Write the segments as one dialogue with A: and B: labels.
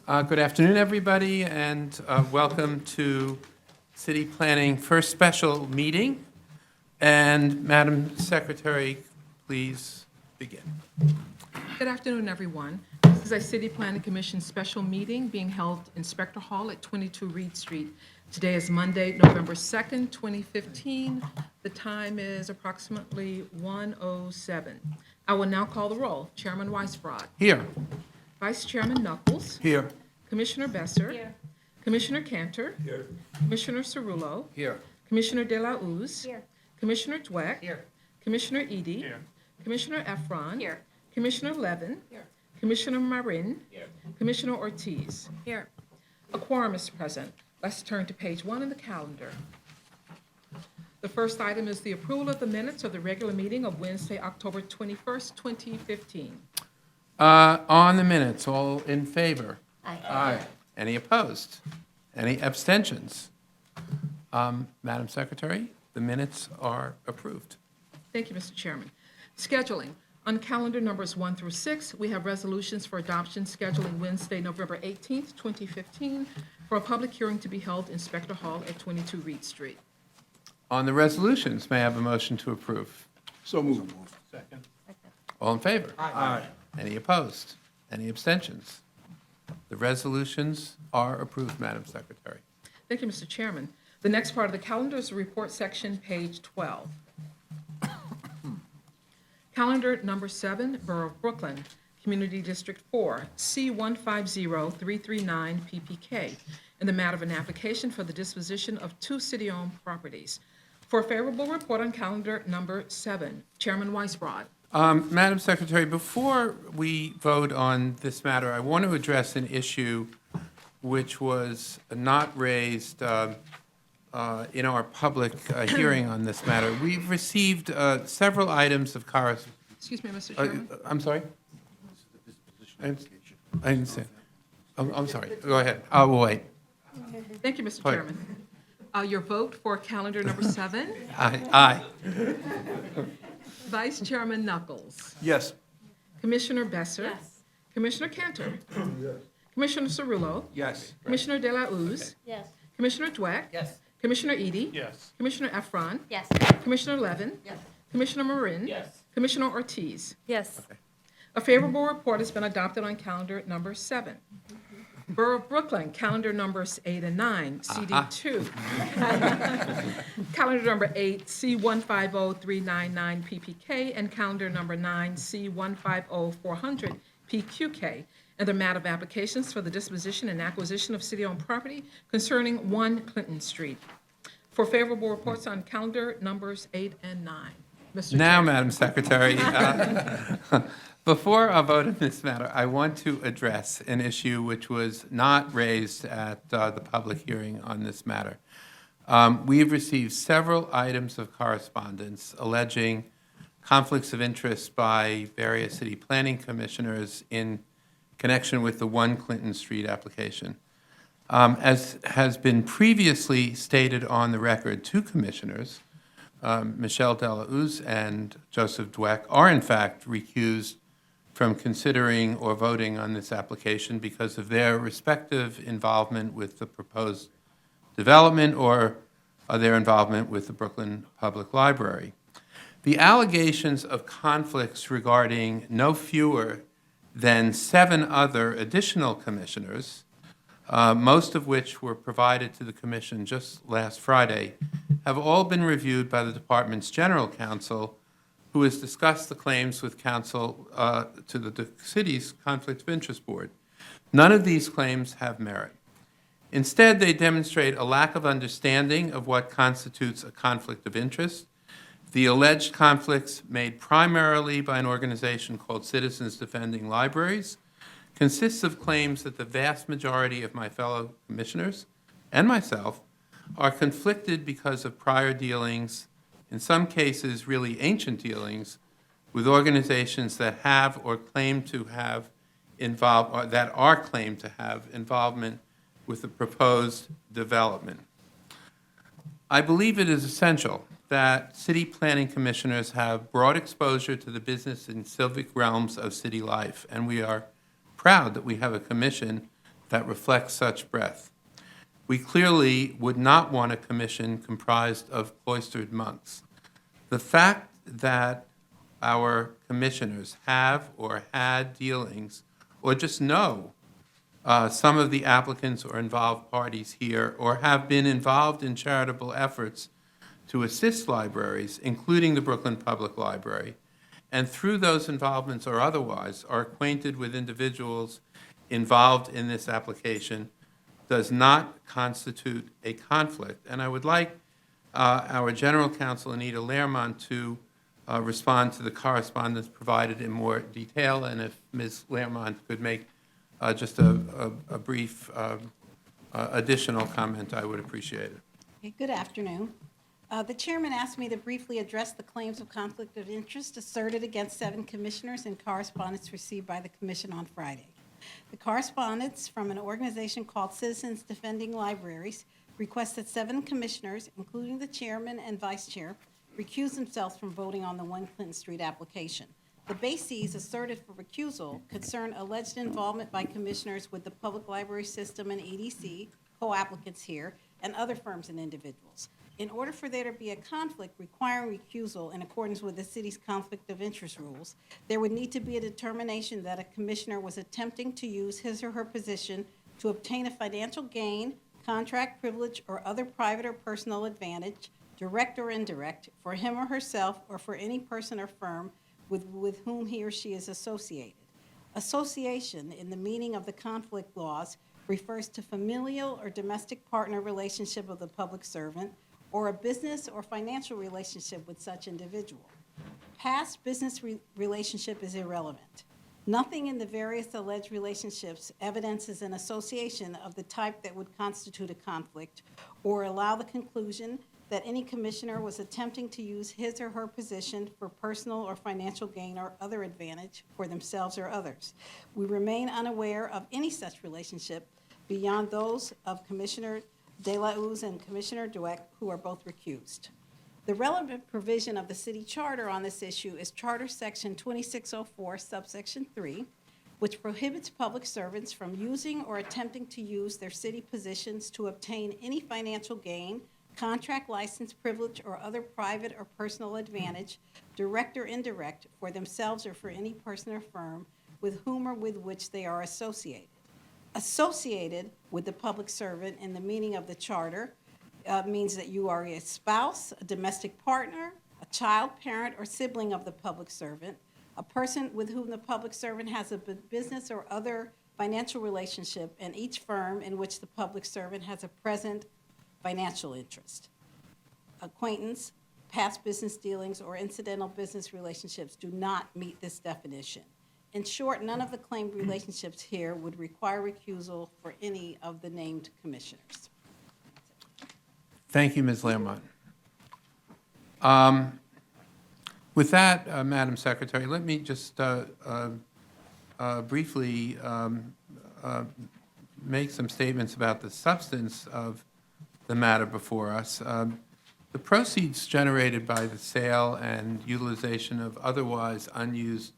A: Good afternoon, everybody, and welcome to City Planning First Special Meeting. And Madam Secretary, please begin.
B: Good afternoon, everyone. This is a City Planning Commission special meeting being held in Spector Hall at 22 Reade Street. Today is Monday, November 2nd, 2015. The time is approximately 1:07. I will now call the roll. Chairman Weisbrod.
A: Here.
B: Vice Chairman Knuckles.
A: Here.
B: Commissioner Besser.
C: Here.
B: Commissioner Cantor.
A: Here.
B: Commissioner Cerullo.
A: Here.
B: Commissioner De La Uz.
C: Here.
B: Commissioner Dweck.
A: Here.
B: Commissioner Edie.
A: Here.
B: Commissioner Efron.
C: Here.
B: Commissioner Levin.
C: Here.
B: Commissioner Marin.
A: Here.
B: Commissioner Ortiz.
C: Here.
B: A quorum is present. Let's turn to page 1 in the calendar. The first item is the approval of the minutes of the regular meeting of Wednesday, October 21st, 2015.
A: On the minutes, all in favor?
C: Aye.
A: Aye. Any opposed? Any abstentions? Madam Secretary, the minutes are approved.
B: Thank you, Mr. Chairman. Scheduling. On calendar numbers 1 through 6, we have resolutions for adoption scheduling Wednesday, November 18th, 2015, for a public hearing to be held in Spector Hall at 22 Reade Street.
A: On the resolutions, may I have a motion to approve?
D: So moved.
A: Second. All in favor?
D: Aye.
A: Any opposed? Any abstentions? The resolutions are approved, Madam Secretary.
B: Thank you, Mr. Chairman. The next part of the calendar is the report section, page 12. Calendar number 7, Borough of Brooklyn, Community District 4, C150339 PPK, in the matter of an application for the disposition of 2 city-owned properties. For a favorable report on calendar number 7, Chairman Weisbrod.
A: Madam Secretary, before we vote on this matter, I want to address an issue which was not raised in our public hearing on this matter. We've received several items of correspondence.
B: Excuse me, Mr. Chairman.
A: I'm sorry? I understand. I'm sorry. Go ahead. I will wait.
B: Thank you, Mr.
A: Point.
B: Chairman. Your vote for calendar number 7,
A: Aye.
B: Vice Chairman Knuckles,
D: Yes.
B: Commissioner Besser,
C: Yes.
B: Commissioner Cantor, Commissioner Cerullo,
D: Yes.
B: Commissioner De La Uz,
C: Yes.
B: Commissioner Dweck,
D: Yes.
B: Commissioner Edie,
A: Yes.
B: Commissioner Efron,
C: Yes.
B: Commissioner Levin,
C: Yes.
B: Commissioner Marin,
A: Yes.
B: Commissioner Ortiz.
C: Yes.
B: A favorable report has been adopted on calendar number 7. Borough of Brooklyn, calendar numbers 8 and 9, CD2. Calendar number 8, C150399 PPK, and calendar number 9, C150400 PQK, and the matter of applications for the disposition and acquisition of city-owned property concerning 1 Clinton Street. For favorable reports on calendar numbers 8 and 9. Mr.
A: Now,
B: Chair.
A: Madam Secretary, before I vote on this matter, I want to address an issue which was not raised at the public hearing on this matter. We've received several items of correspondence alleging conflicts of interest by various city planning commissioners in connection with the 1 Clinton Street application. As has been previously stated on the record, 2 commissioners, Michelle De La Uz and Joseph Dweck, are in fact recused from considering or voting on this application because of their respective involvement with the proposed development or their involvement with the Brooklyn Public Library. The allegations of conflicts regarding no fewer than 7 other additional commissioners, most of which were provided to the commission just last Friday, have all been reviewed by the department's general counsel, who has discussed the claims with counsel to the city's Conflict of Interest Board. None of these claims have merit. Instead, they demonstrate a lack of understanding of what constitutes a conflict of interest. The alleged conflicts, made primarily by an organization called Citizens Defending Libraries, consists of claims that the vast majority of my fellow commissioners and myself are conflicted because of prior dealings, in some cases really ancient dealings, with organizations that have or claim to have involved, or that are claimed to have involvement with the proposed development. I believe it is essential that city planning commissioners have broad exposure to the business and civic realms of city life, and we are proud that we have a commission that reflects such breadth. We clearly would not want a commission comprised of cloistered monks. The fact that our commissioners have or had dealings or just know some of the applicants or involved parties here or have been involved in charitable efforts to assist libraries, including the Brooklyn Public Library, and through those involvements or otherwise are acquainted with individuals involved in this application does not constitute a conflict. And I would like our General Counsel, Anita Lehrman, to respond to the correspondence provided in more detail, and if Ms. Lehrman could make just a brief additional comment, I would appreciate it.
C: Okay, good afternoon. The chairman asked me to briefly address the claims of conflict of interest asserted against 7 commissioners in correspondence received by the commission on Friday. The correspondence from an organization called Citizens Defending Libraries requests that 7 commissioners, including the chairman and vice chair, recuse themselves from voting on the 1 Clinton Street application. The bases asserted for recusal concern alleged involvement by commissioners with the public library system and EDC, co-applicants here, and other firms and individuals. In order for there to be a conflict requiring recusal in accordance with the city's conflict of interest rules, there would need to be a determination that a commissioner was attempting to use his or her position to obtain a financial gain, contract privilege, or other private or personal advantage, direct or indirect, for him or herself or for any person or firm with whom he or she is associated. Association, in the meaning of the conflict laws, refers to familial or domestic partner relationship of the public servant or a business or financial relationship with such individual. Past business relationship is irrelevant. Nothing in the various alleged relationships evidences an association of the type that would constitute a conflict or allow the conclusion that any commissioner was attempting to use his or her position for personal or financial gain or other advantage for themselves or others. We remain unaware of any such relationship beyond those of Commissioner De La Uz and Commissioner Dweck, who are both recused. The relevant provision of the city charter on this issue is Charter Section 2604, subsection 3, which prohibits public servants from using or attempting to use their city positions to obtain any financial gain, contract license, privilege, or other private or personal advantage, direct or indirect, for themselves or for any person or firm with whom or with which they are associated. Associated with the public servant in the meaning of the charter means that you are a spouse, a domestic partner, a child, parent, or sibling of the public servant, a person with whom the public servant has a business or other financial relationship, and each firm in which the public servant has a present financial interest. Acquaintance, past business dealings, or incidental business relationships do not meet this definition. In short, none of the claimed relationships here would require recusal for any of the named commissioners.
A: Thank you, Ms. Lehrman. With that, Madam Secretary, let me just briefly make some statements about the substance of the matter before us. The proceeds generated by the sale and utilization of otherwise unused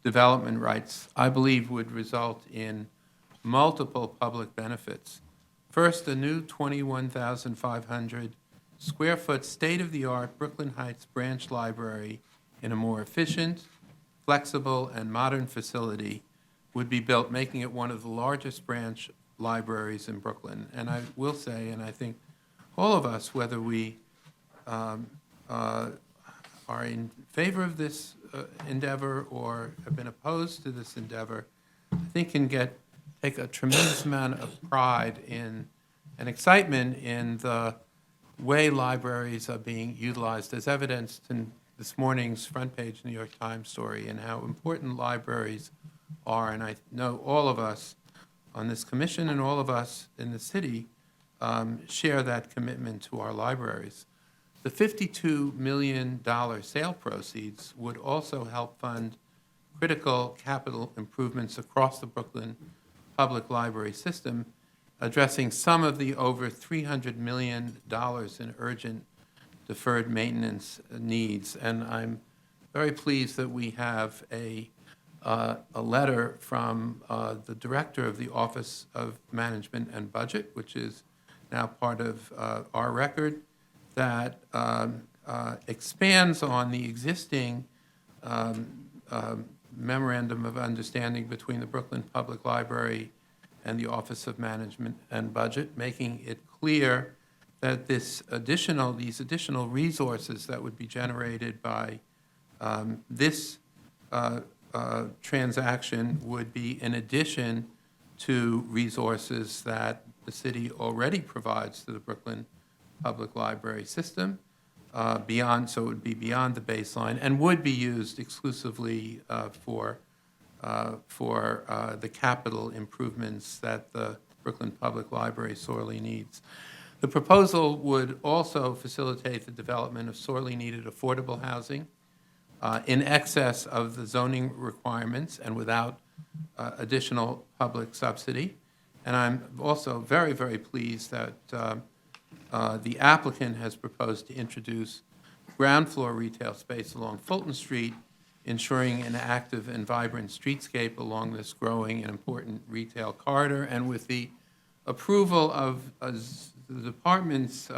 A: development rights, I believe, would result in multiple public benefits. First, a new 21,500 square foot state-of-the-art Brooklyn Heights branch library in a more efficient, flexible, and modern facility would be built, making it one of the largest branch libraries in Brooklyn. And I will say, and I think all of us, whether we are in favor of this endeavor or have been opposed to this endeavor, I think can take a tremendous amount of pride in and excitement in the way libraries are being utilized, as evidenced in this morning's front page New York Times story, and how important libraries are. And I know all of us on this commission and all of us in the city share that commitment to our libraries. The $52 million sale proceeds would also help fund critical capital improvements across the Brooklyn Public Library system, addressing some of the over $300 million in urgent deferred maintenance needs. And I'm very pleased that we have a a letter from the director of the Office of Management and Budget, which is now part of our record, that expands on the existing memorandum of understanding between the Brooklyn Public Library and the Office of Management and Budget, making it clear that these additional resources that would be generated by this transaction would be in addition to resources that the city already provides to the Brooklyn Public Library system, so it would be beyond the baseline and would be used exclusively for the capital improvements that the Brooklyn Public Library sorely needs. The proposal would also facilitate the development of sorely needed affordable housing in excess of the zoning requirements and without additional public subsidy. And I'm also very, very pleased that the applicant has proposed to introduce ground floor retail space along Fulton Street, ensuring an active and vibrant streetscape along this growing and important retail corridor. And with the approval of the department's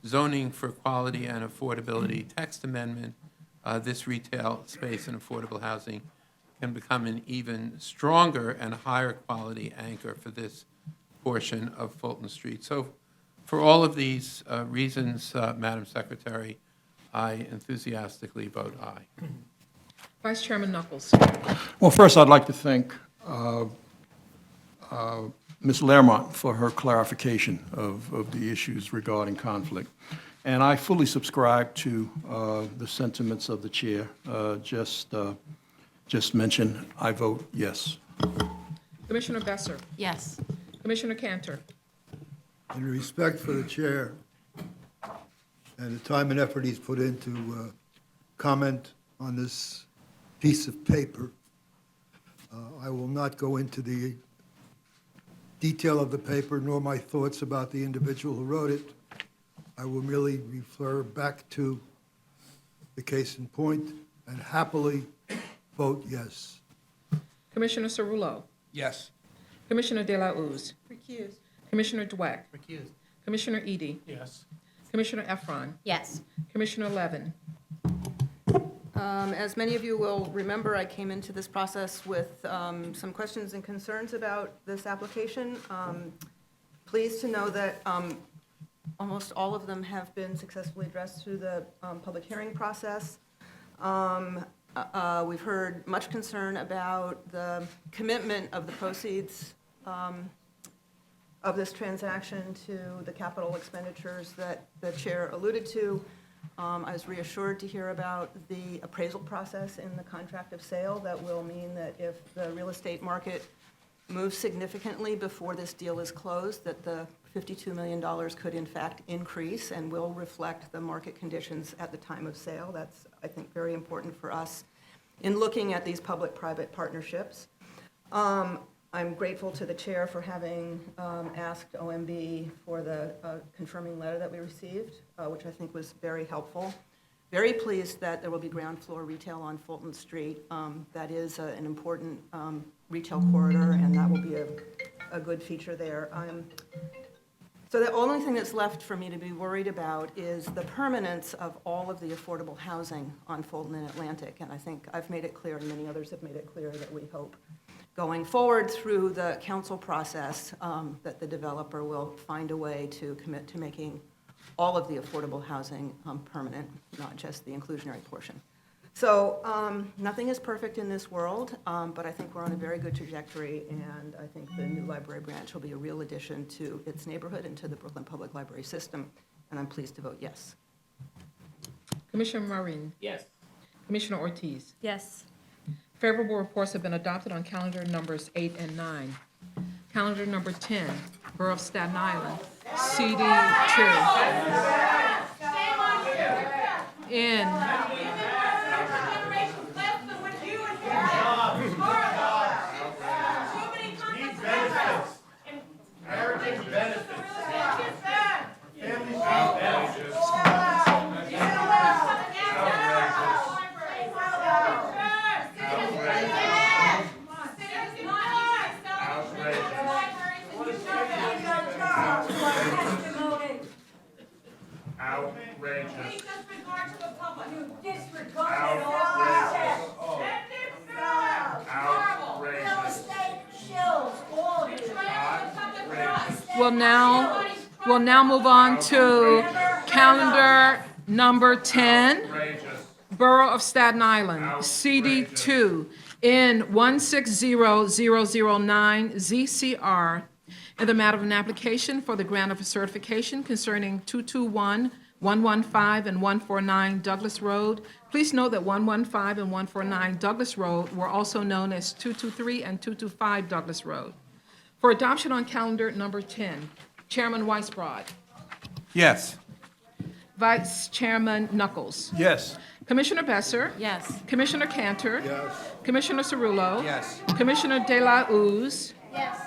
A: zoning for quality and affordability text amendment, this retail space and affordable housing can become an even stronger and higher quality anchor for this portion of Fulton Street. So for all of these reasons, Madam Secretary, I enthusiastically vote aye.
B: Vice Chairman Knuckles.
D: Well, first, I'd like to thank Ms. Lermont for her clarification of the issues regarding conflict. And I fully subscribe to the sentiments of the chair just mentioned. I vote yes.
B: Commissioner Besser.
E: Yes.
B: Commissioner Cantor.
F: In respect for the chair and the time and effort he's put into comment on this piece of paper, I will not go into the detail of the paper nor my thoughts about the individual who wrote it. I will merely refer back to the case in point and happily vote yes.
B: Commissioner Cerullo.
G: Yes.
B: Commissioner De La Uz.
C: Recuse.
B: Commissioner Dweck.
G: Recused.
B: Commissioner Edie.
G: Yes.
B: Commissioner Efron.
E: Yes.
B: Commissioner Levin.
H: As many of you will remember, I came into this process with some questions and concerns about this application. Pleased to know that almost all of them have been successfully addressed through the public hearing process. We've heard much concern about the commitment of the proceeds of this transaction to the capital expenditures that the chair alluded to. I was reassured to hear about the appraisal process in the contract of sale. That will mean that if the real estate market moves significantly before this deal is closed, that the $52 million could in fact increase and will reflect the market conditions at the time of sale. That's, I think, very important for us in looking at these public-private partnerships. I'm grateful to the chair for having asked OMB for the confirming letter that we received, which I think was very helpful. Very pleased that there will be ground floor retail on Fulton Street. That is an important retail corridor, and that will be a good feature there. So the only thing that's left for me to be worried about is the permanence of all of the affordable housing on Fulton and Atlantic. And I think I've made it clear, and many others have made it clear, that we hope going forward through the council process that the developer will find a way to commit to making all of the affordable housing permanent, not just the inclusionary portion. So nothing is perfect in this world, but I think we're on a very good trajectory, and I think the new library branch will be a real addition to its neighborhood and to the Brooklyn Public Library system, and I'm pleased to vote yes.
B: Commissioner Marin.
G: Yes.
B: Commissioner Ortiz.
E: Yes.
B: Favorable reports have been adopted on calendar numbers 8 and 9. Calendar number 10, Borough of Staten Island, CD2. In We'll now move on to calendar number 10, Borough of Staten Island, CD2, in 160009 ZCR, in the matter of an application for the grant of a certification concerning 221, 115, and 149 Douglas Road. Please note that 115 and 149 Douglas Road were also known as 223 and 225 Douglas Road. For adoption on calendar number 10, Chairman Weisbrod,
A: Yes.
B: Vice Chairman Knuckles,
D: Yes.
B: Commissioner Besser,
E: Yes.
B: Commissioner Cantor,
F: Yes.
B: Commissioner Cerullo,
A: Yes.
B: Commissioner De La Uz,
C: Yes.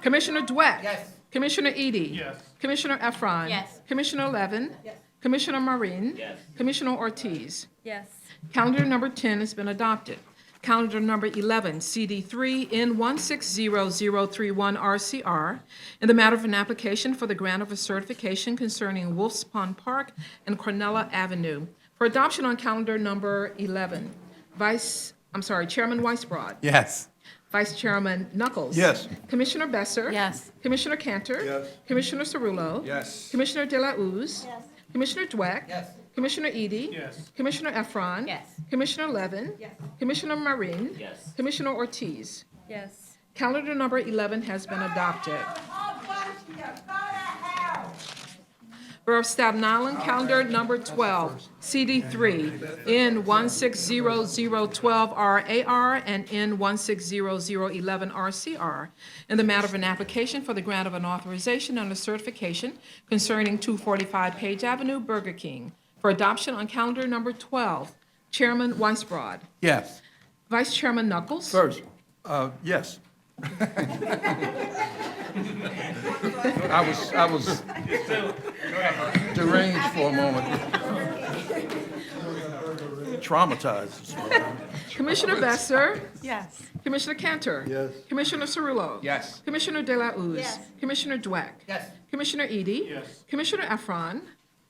B: Commissioner Dweck,
A: Yes.
B: Commissioner Edie, Commissioner Efron,
E: Yes.
B: Commissioner Levin, Commissioner Marin, Commissioner Ortiz.
E: Yes.
B: Calendar number 10 has been adopted. Calendar number 11, CD3 in 160031 RCR, in the matter of an application for the grant of a certification concerning Wolf's Pond Park and Cornella Avenue. For adoption on calendar number 11, Chairman Weisbrod,
A: Yes.
B: Vice Chairman Knuckles.
D: Yes.
B: Commissioner Besser.
E: Yes.
B: Commissioner Cantor.
F: Yes.
B: Commissioner Cerullo.
A: Yes.
B: Commissioner De La Uz.
C: Yes.
B: Commissioner Dweck.
A: Yes.
B: Commissioner Edie.
A: Yes.
B: Commissioner Efron.
E: Yes.
B: Commissioner Levin.
C: Yes.
B: Commissioner Marin.
A: Yes.
B: Commissioner Ortiz.
E: Yes.
B: Calendar number 11 has been adopted. Borough of Staten Island, calendar number 12, CD3, in 160012 RAR and in 160011 RCR, in the matter of an application for the grant of an authorization and a certification concerning 245 Page Avenue, Burger King. For adoption on calendar number 12, Chairman Weisbrod,
A: Yes.
B: Vice Chairman Knuckles.
D: First, yes. I was deranged for a moment. Traumatized.
B: Commissioner Besser.
E: Yes.
B: Commissioner Cantor.
F: Yes.
B: Commissioner Cerullo.
A: Yes.
B: Commissioner De La Uz.
C: Yes.
B: Commissioner Dweck.
A: Yes.
B: Commissioner Edie. Yes. Commissioner Efron.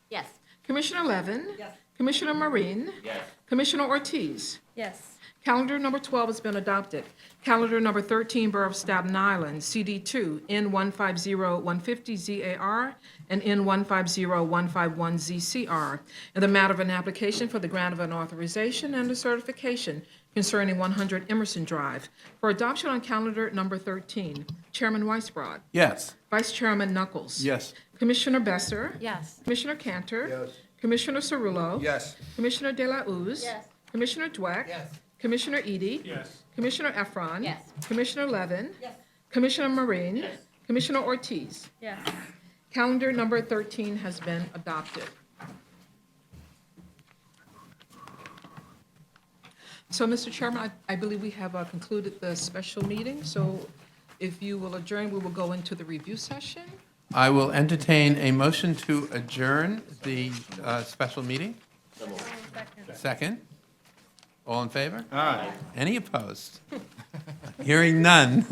E: Yes.
B: Commissioner Levin.
C: Yes.
B: Commissioner Marin.
A: Yes.
B: Commissioner Ortiz.
E: Yes.
B: Calendar number 12 has been adopted. Calendar number 13, Borough of Staten Island, CD2, N150150 ZAR and N150151 ZCR, in the matter of an application for the grant of an authorization and a certification concerning 100 Emerson Drive. For adoption on calendar number 13, Chairman Weisbrod,
A: Yes.
B: Vice Chairman Knuckles.
D: Yes.
B: Commissioner Besser.
E: Yes.
B: Commissioner Cantor.
F: Yes.
B: Commissioner Cerullo.
A: Yes.
B: Commissioner De La Uz.
C: Yes.
B: Commissioner Dweck.
A: Yes.
B: Commissioner Edie.
A: Yes.
B: Commissioner Efron.
E: Yes.
B: Commissioner Levin.
C: Yes.
B: Commissioner Marin. Commissioner Ortiz.
E: Yes.
B: Calendar number 13 has been adopted. So, Mr. Chairman, I believe we have concluded the special meeting. So if you will adjourn, we will go into the review session.
A: I will entertain a motion to adjourn the special meeting. Second. All in favor?
D: Aye.
A: Any opposed? Hearing none,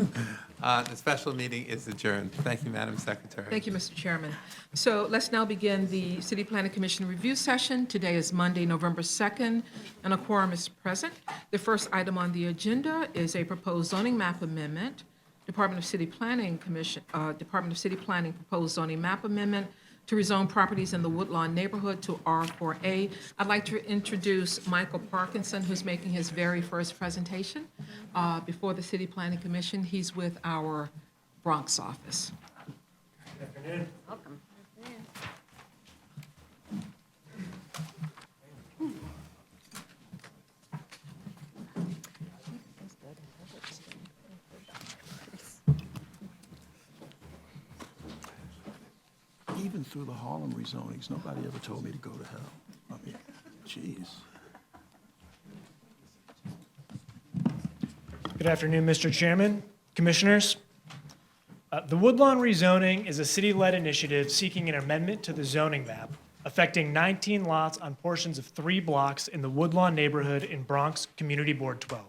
A: the special meeting is adjourned. Thank you, Madam Secretary.
B: Thank you, Mr. Chairman. So let's now begin the City Planning Commission review session. Today is Monday, November 2nd, and a quorum is present. The first item on the agenda is a proposed zoning map amendment. Department of City Planning proposed zoning map amendment to rezone properties in the Woodlawn neighborhood to R4A. I'd like to introduce Michael Parkinson, who's making his very first presentation before the City Planning Commission. He's with our Bronx office.
E: Welcome.
D: Even through the Harlem rezonings, nobody ever told me to go to hell. I mean, jeez.
G: Good afternoon, Mr. Chairman, Commissioners. The Woodlawn Rezoning is a city-led initiative seeking an amendment to the zoning map affecting 19 lots on portions of 3 blocks in the Woodlawn neighborhood in Bronx Community Board 12.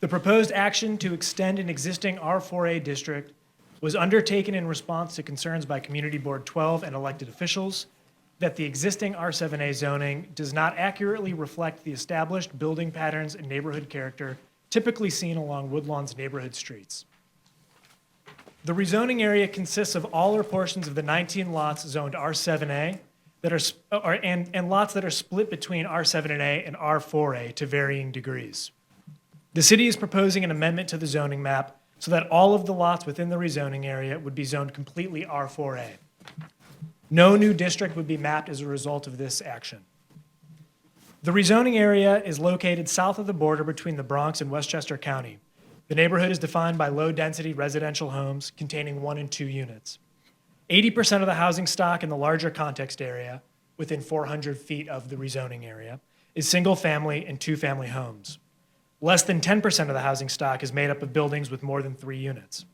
G: The proposed action to extend an existing R4A district was undertaken in response to concerns by Community Board 12 and elected officials, that the existing R7A zoning does not accurately reflect the established building patterns and neighborhood character typically seen along Woodlawn's neighborhood streets. The rezoning area consists of all or portions of the 19 lots zoned R7A that and lots that are split between R7A and R4A to varying degrees. The city is proposing an amendment to the zoning map so that all of the lots within the rezoning area would be zoned completely R4A. No new district would be mapped as a result of this action. The rezoning area is located south of the border between the Bronx and Westchester County. The neighborhood is defined by low-density residential homes containing 1 and 2 units. 80% of the housing stock in the larger context area, within 400 feet of the rezoning area, is single-family and two-family homes. Less than 10% of the housing stock is made up of buildings with more than 3 units.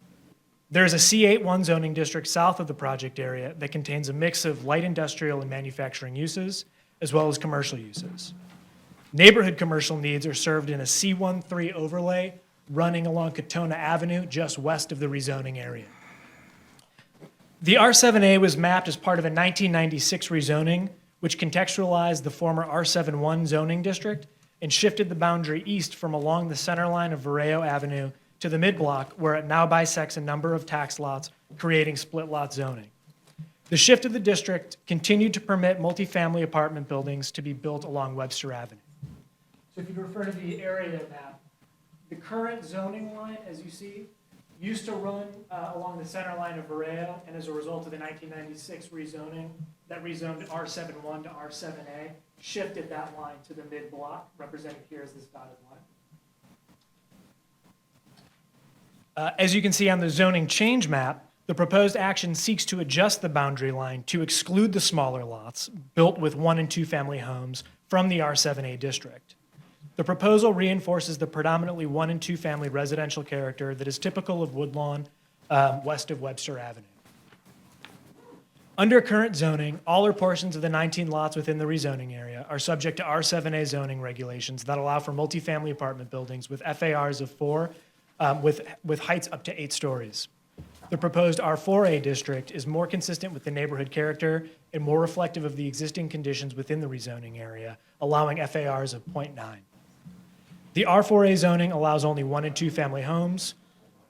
G: There is a C81 zoning district south of the project area that contains a mix of light industrial and manufacturing uses, as well as commercial uses. Neighborhood commercial needs are served in a C13 overlay running along Katona Avenue just west of the rezoning area. The R7A was mapped as part of a 1996 rezoning, which contextualized the former R71 zoning district and shifted the boundary east from along the center line of Vareo Avenue to the mid-block, where it now bisects a number of tax lots, creating split lot zoning. The shift of the district continued to permit multifamily apartment buildings to be built along Webster Avenue. So if you refer to the area map, the current zoning line, as you see, used to run along the center line of Vareo, and as a result of the 1996 rezoning, that rezoned R71 to R7A, shifted that line to the mid-block, represented here as this dotted line. As you can see on the zoning change map, the proposed action seeks to adjust the boundary line to exclude the smaller lots built with 1 and 2 family homes from the R7A district. The proposal reinforces the predominantly 1 and 2 family residential character that is typical of Woodlawn west of Webster Avenue. Under current zoning, all or portions of the 19 lots within the rezoning area are subject to R7A zoning regulations that allow for multifamily apartment buildings with FARs of 4 with heights up to 8 stories. The proposed R4A district is more consistent with the neighborhood character and more reflective of the existing conditions within the rezoning area, allowing FARs of 0.9. The R4A zoning allows only 1 and 2 family homes,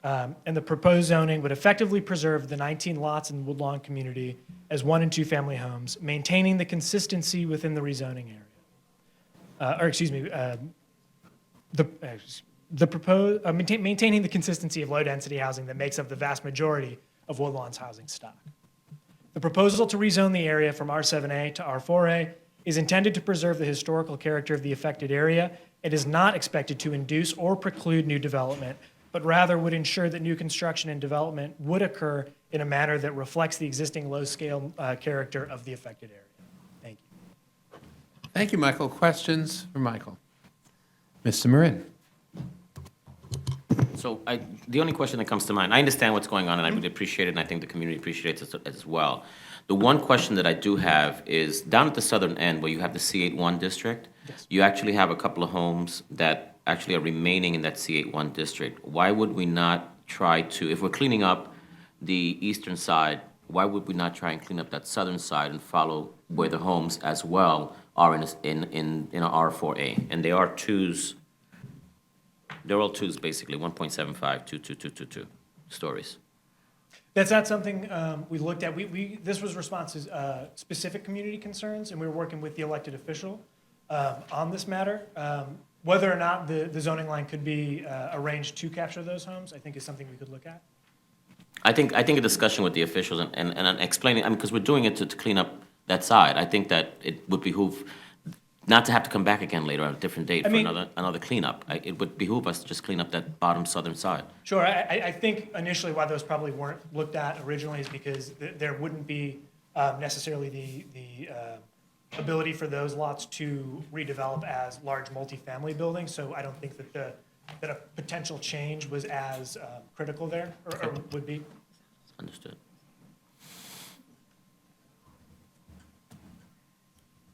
G: and the proposed zoning would effectively preserve the 19 lots in the Woodlawn community as 1 and 2 family homes, maintaining the consistency within the rezoning area. Maintaining the consistency of low-density housing that makes up the vast majority of Woodlawn's housing stock. The proposal to rezone the area from R7A to R4A is intended to preserve the historical character of the affected area. It is not expected to induce or preclude new development, but rather would ensure that new construction and development would occur in a manner that reflects the existing low-scale character of the affected area. Thank you.
A: Thank you, Michael. Questions for Michael? Mr. Marin.
E: So the only question that comes to mind, I understand what's going on, and I would appreciate it, and I think the community appreciates it as well. The one question that I do have is, down at the southern end, where you have the C81 district, yes, you actually have a couple of homes that actually are remaining in that C81 district. Why would we not try to, if we're cleaning up the eastern side, why would we not try and clean up that southern side and follow where the homes as well are in R4A? And they are twos. They're all twos, basically, 1.75, 2 stories.
G: That's not something we looked at. This was response to specific community concerns, and we were working with the elected official on this matter. Whether or not the zoning line could be arranged to capture those homes, I think is something we could look at.
E: I think a discussion with the officials and explaining, because we're doing it to clean up that side. I think that it would behoove not to have to come back again later on a different date for another cleanup. It would behoove us to just clean up that bottom southern side.
G: Sure. I think initially why those probably weren't looked at originally is because there wouldn't be necessarily the ability for those lots to redevelop as large multifamily buildings. So I don't think that a potential change was as critical there, or would be.
E: Understood.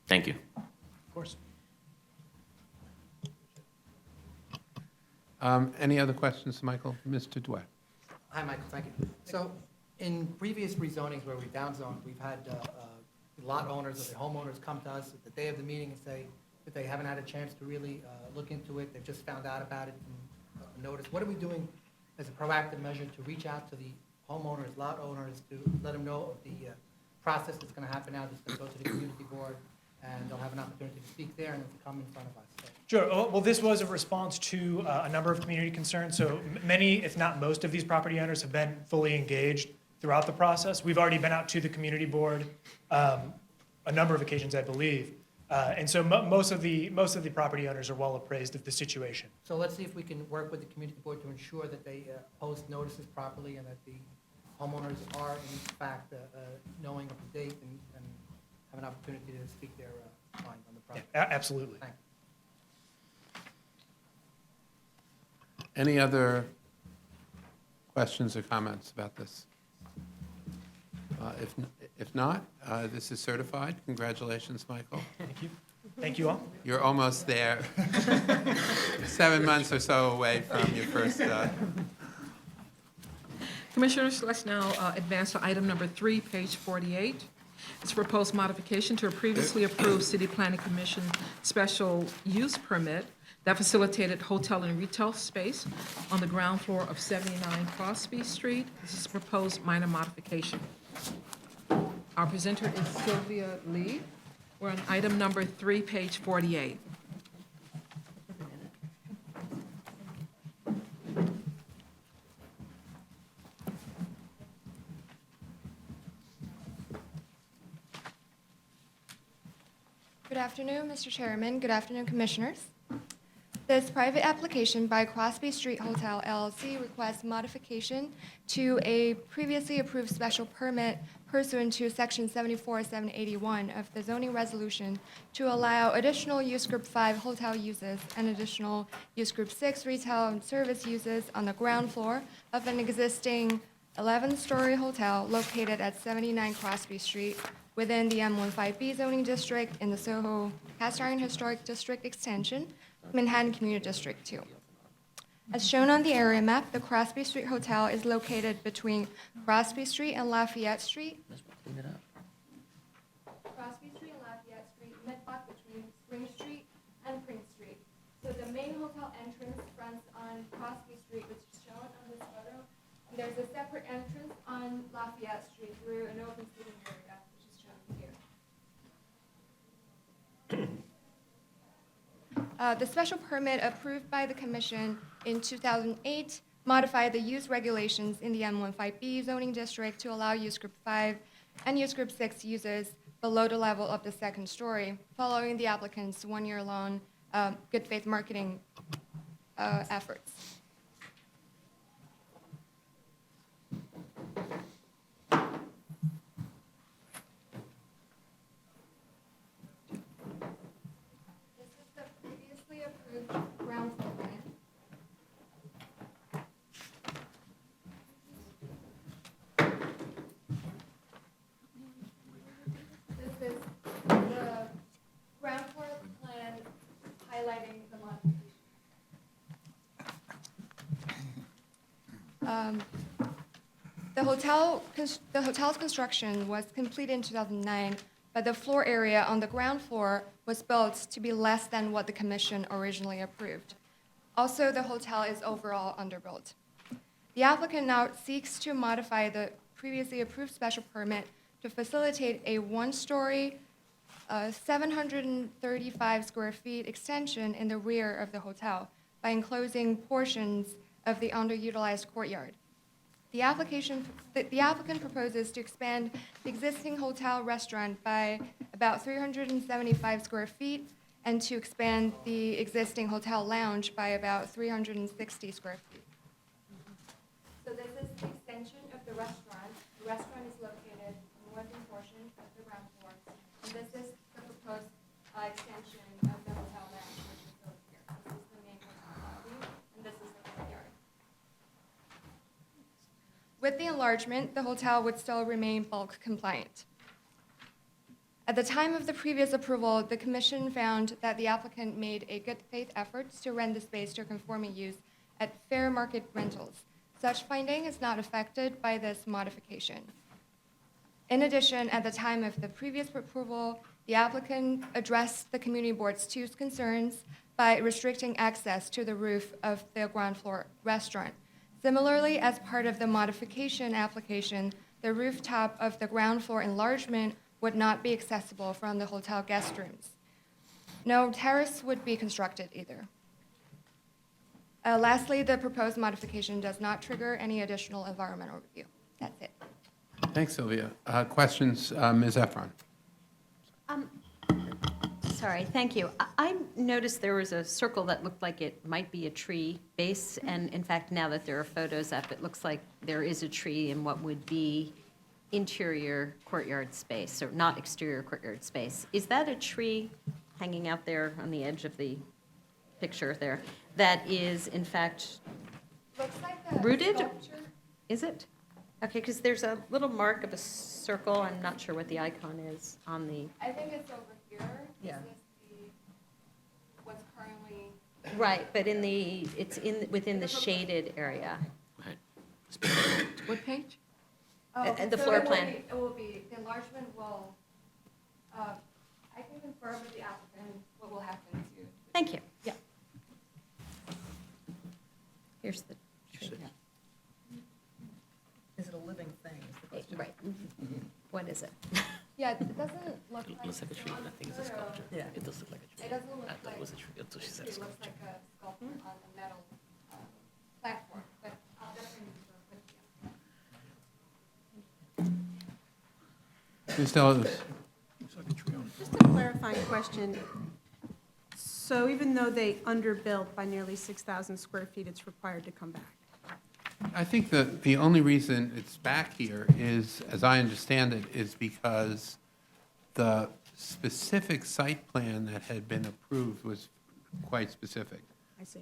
E: Thank you.
G: Of course.
A: Any other questions, Michael? Mr. Dwyer.
I: Hi, Michael, thank you. So in previous rezonings where we've downzoned, we've had the lot owners or the homeowners come to us at the day of the meeting and say that they haven't had a chance to really look into it, they've just found out about it from a notice. What are we doing as a proactive measure to reach out to the homeowners, lot owners, to let them know of the process that's going to happen now, that's going to go to the community board, and they'll have an opportunity to speak there and to come in front of us. So,
G: Sure. Well, this was a response to a number of community concerns. So many, if not most, of these property owners have been fully engaged throughout the process. We've already been out to the community board a number of occasions, I believe. And so most of the property owners are well appraised of the situation.
I: so let's see if we can work with the community board to ensure that they post notices properly and that the homeowners are in fact knowing of the date and have an opportunity to speak their mind on the
G: Yeah,
I: project.
G: absolutely.
I: Thank you.
A: Any other questions or comments about this? If not, this is certified. Congratulations, Michael.
G: Thank you. Thank you all.
A: You're almost there. 7 months or so away from your first.
B: Commissioners, let's now advance to item number 3, page 48. It's a proposed modification to a previously approved City Planning Commission special use permit that facilitated hotel and retail space on the ground floor of 79 Crosby Street. This is a proposed minor modification. Our presenter is Sylvia Lee. We're on item number 3, page 48.
J: Good afternoon, Mr. Chairman. Good afternoon, Commissioners. This private application by Crosby Street Hotel LLC requests modification to a previously approved special permit pursuant to Section 74-781 of the zoning resolution to allow additional Use Group 5 hotel uses and additional Use Group 6 retail and service uses on the ground floor of an existing 11-story hotel located at 79 Crosby Street within the M15B zoning district in the Soho Cast Iron Historic District Extension, Manhattan Community District 2. As shown on the area map, the Crosby Street Hotel is located between Crosby Street and Lafayette Street. Crosby Street and Lafayette Street, mid-block between Spring Street and Prince Street. So the main hotel entrance fronts on Crosby Street, which is shown on this photo. And there's a separate entrance on Lafayette Street through an open seating area, which is shown here. The special permit approved by the Commission in 2008 modified the use regulations in the M15B zoning district to allow Use Group 5 and Use Group 6 uses below the level of the second story, following the applicant's one-year-long good faith marketing efforts. Ground floor plan. This is the ground floor plan highlighting the modification. The hotel's construction was completed in 2009, but the floor area on the ground floor was built to be less than what the Commission originally approved. Also, the hotel is overall underbuilt. The applicant now seeks to modify the previously approved special permit to facilitate a one-story, 735 square feet extension in the rear of the hotel by enclosing portions of the underutilized courtyard. The applicant proposes to expand the existing hotel restaurant by about 375 square feet and to expand the existing hotel lounge by about 360 square feet. So this is the extension of the restaurant. The restaurant is located in the northern portion of the ground floor. And this is the proposed extension of the hotel lounge, which is over here. This is the main hotel lobby, and this is the courtyard. With the enlargement, the hotel would still remain bulk compliant. At the time of the previous approval, the Commission found that the applicant made a good faith effort to rent the space to a conforming use at fair market rentals. Such finding is not affected by this modification. In addition, at the time of the previous approval, the applicant addressed the community board's two concerns by restricting access to the roof of the ground floor restaurant. Similarly, as part of the modification application, the rooftop of the ground floor enlargement would not be accessible from the hotel guest rooms. No terrace would be constructed either. Lastly, the proposed modification does not trigger any additional environmental review. That's it.
A: Thanks, Sylvia. Questions, Ms. Efron?
K: Sorry, thank you. I noticed there was a circle that looked like it might be a tree base, and in fact, now that there are photos up, it looks like there is a tree in what would be interior courtyard space, or not exterior courtyard space. Is that a tree hanging out there on the edge of the picture there that is in fact
J: Looks like the
K: rooted?
J: sculpture.
K: Is it? Okay, because there's a little mark of a circle, I'm not sure what the icon is on the,
J: I think it's over here.
K: Yeah.
J: This is what's currently.
K: right, but within the shaded area.
B: What page?
K: The floor plan.
J: It will be, the enlargement will, I can confirm with the applicant what will happen to.
K: Thank you, yeah. Here's the tree.
H: Is it a living thing, is the question?
K: Right. What is it?
J: Yeah, it doesn't look like.
E: It looks like a tree, I think it's a sculpture.
H: Yeah.
E: It does look like a tree.
J: It doesn't look
E: I thought
J: like.
E: it was a tree until she said
J: It
E: a
J: looks
E: sculpture.
J: like a sculpture on a metal platform, but I'll definitely confirm with you.
A: Ms. Delos?
L: Just a clarifying question. So even though they underbuilt by nearly 6,000 square feet, it's required to come back?
A: I think that the only reason it's back here is, as I understand it, is because the specific site plan that had been approved was quite specific.
L: I see.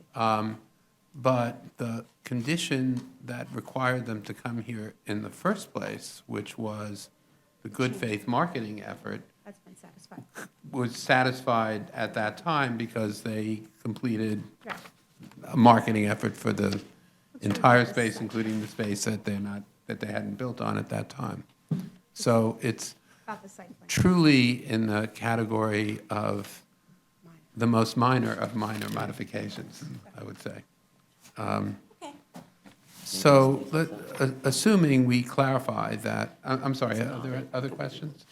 A: But the condition that required them to come here in the first place, which was the good faith marketing effort,
L: That's been satisfied.
A: was satisfied at that time because they completed
L: Yeah.
A: a marketing effort for the entire space, including the space that they hadn't built on at that time. So it's
L: About the site plan.
A: truly in the category of the most minor of minor modifications, I would say.
C: Okay.
A: So, assuming we clarify that, I'm sorry, are there other questions?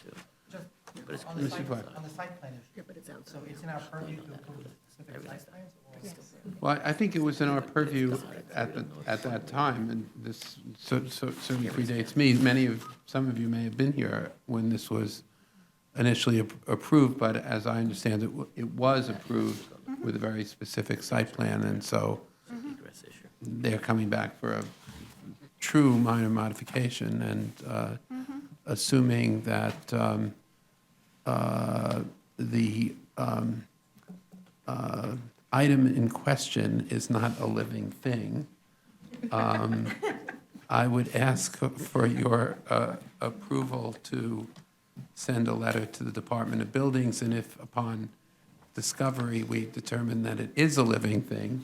I: Just on
A: Mr.
I: the site,
A: Clark.
I: on the site plan issue. So it's in our purview to approve the specific site plans, or?
A: Well, I think it was in our purview at that time, and this certainly predates me. Some of you may have been here when this was initially approved, but as I understand it, it was approved with a very specific site plan, and so they're coming back for a true minor modification, and assuming that the item in question is not a living thing, I would ask for your approval to send a letter to the Department of Buildings, and if upon discovery we determine that it is a living thing,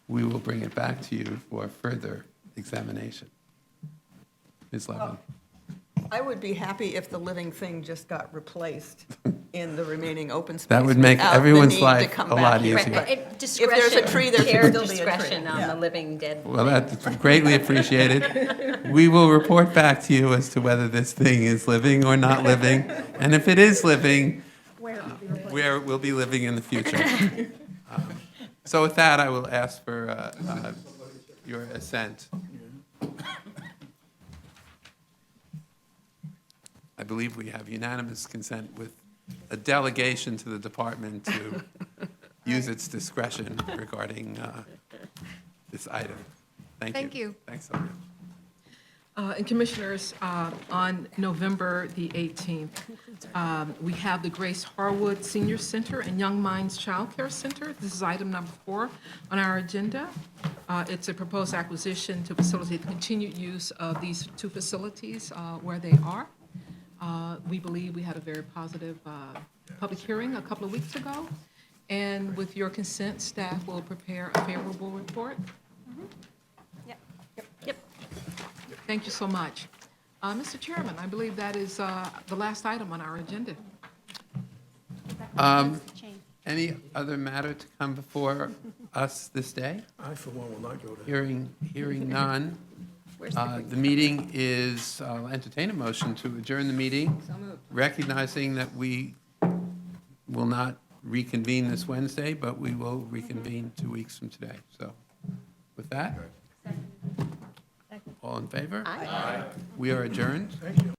A: we will bring it back to you for further examination. Ms. Levin?
H: I would be happy if the living thing just got replaced in the remaining open space.
A: That would make
H: without the
A: everyone's
H: need to
A: life
H: come
A: a
H: back
A: lot
H: here.
A: easier.
H: But
K: If
H: there's a tree, there should
K: shared
H: still be a tree.
K: discretion on
H: Yeah.
K: the living dead.
A: Well, that's greatly appreciated. We will report back to you as to whether this thing is living or not living, and if it is living, where it will be living in the future. So with that, I will ask for your assent. I believe we have unanimous consent with a delegation to the department to use its discretion regarding this item. Thank you.
J: Thank you.
A: Thanks, Sylvia.
B: And Commissioners, on November the 18th, we have the Grace Harwood Senior Center and Young Minds Child Care Center. This is item number 4 on our agenda. It's a proposed acquisition to facilitate the continued use of these two facilities where they are. We believe we had a very positive public hearing a couple of weeks ago, and with your consent, staff will prepare a favorable report.
K: Yep.
B: Thank you so much. Mr. Chairman, I believe that is the last item on our agenda.
A: Any other matter to come before us this day?
D: I, for one, will not go there.
A: Hearing none. The meeting is, I'll entertain a motion to adjourn the meeting, recognizing that we will not reconvene this Wednesday, but we will reconvene 2 weeks from today. So with that, all in favor? Aye. We are adjourned.
D: Thank you.